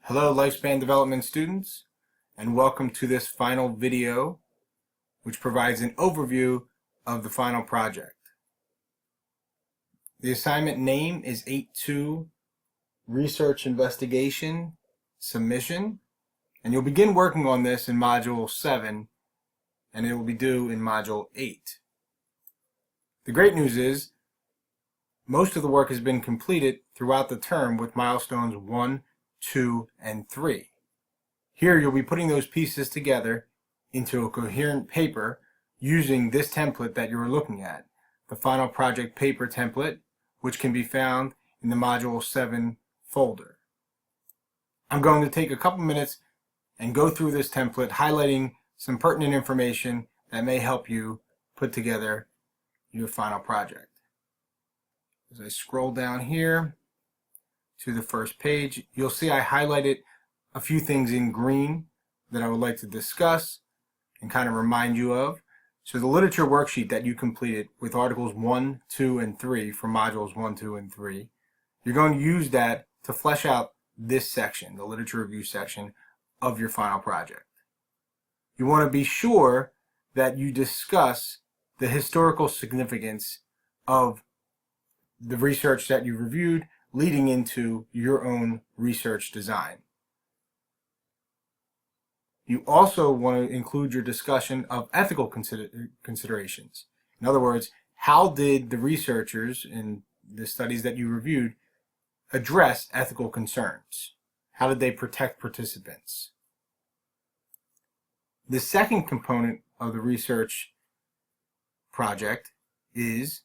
Hello Lifespan Development students, and welcome to this final video which provides an overview of the final project. The assignment name is 8.2 Research Investigation Submission, and you'll begin working on this in Module 7 and it will be due in Module 8. The great news is most of the work has been completed throughout the term with milestones 1, 2, and 3. Here you'll be putting those pieces together into a coherent paper using this template that you're looking at, the final project paper template, which can be found in the Module 7 folder. I'm going to take a couple minutes and go through this template, highlighting some pertinent information that may help you put together your final project. As I scroll down here to the first page, you'll see I highlighted a few things in green that I would like to discuss and kind of remind you of. So the literature worksheet that you completed with articles 1, 2, and 3 for modules 1, 2, and 3, you're going to use that to flesh out this section, the literature review section of your final project. You want to be sure that you discuss the historical significance of the research that you reviewed leading into your own research design. You also want to include your discussion of ethical considerations. In other words, how did the researchers in the studies that you reviewed address ethical concerns? How did they protect participants? The second component of the research project is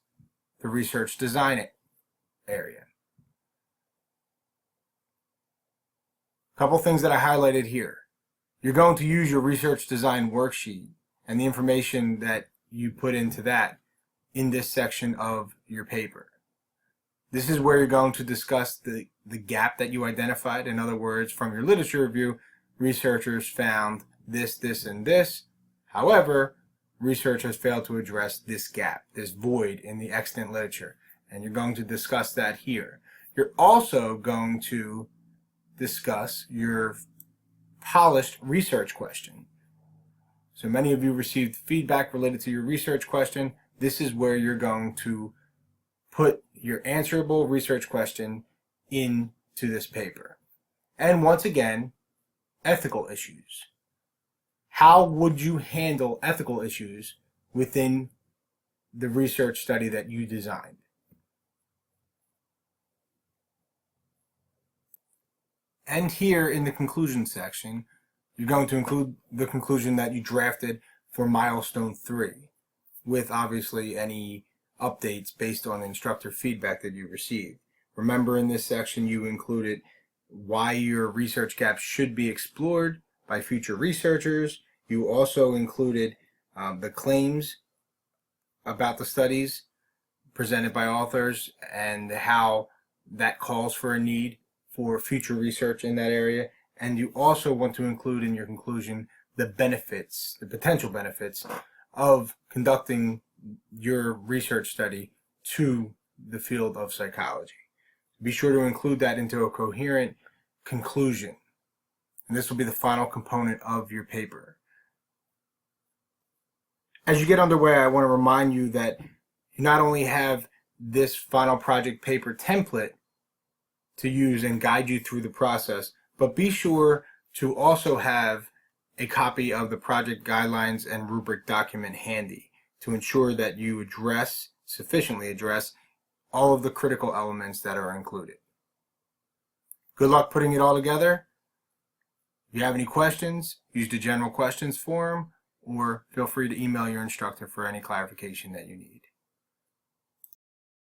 the research design area. A couple things that I highlighted here. You're going to use your research design worksheet and the information that you put into that in this section of your paper. This is where you're going to discuss the gap that you identified. In other words, from your literature review, researchers found this, this, and this. However, researchers failed to address this gap, this void in the extant literature. And you're going to discuss that here. You're also going to discuss your polished research question. So many of you received feedback related to your research question. This is where you're going to put your answerable research question into this paper. And once again, ethical issues. How would you handle ethical issues within the research study that you designed? And here in the conclusion section, you're going to include the conclusion that you drafted for milestone 3, with obviously any updates based on instructor feedback that you received. Remember, in this section you included why your research gaps should be explored by future researchers. You also included the claims about the studies presented by authors and how that calls for a need for future research in that area. And you also want to include in your conclusion the benefits, the potential benefits of conducting your research study to the field of psychology. Be sure to include that into a coherent conclusion. And this will be the final component of your paper. As you get underway, I want to remind you that you not only have this final project paper template to use and guide you through the process, but be sure to also have a copy of the project guidelines and rubric document handy to ensure that you sufficiently address all of the critical elements that are included. Good luck putting it all together. If you have any questions, use the general questions forum or feel free to email your instructor for any clarification that you need.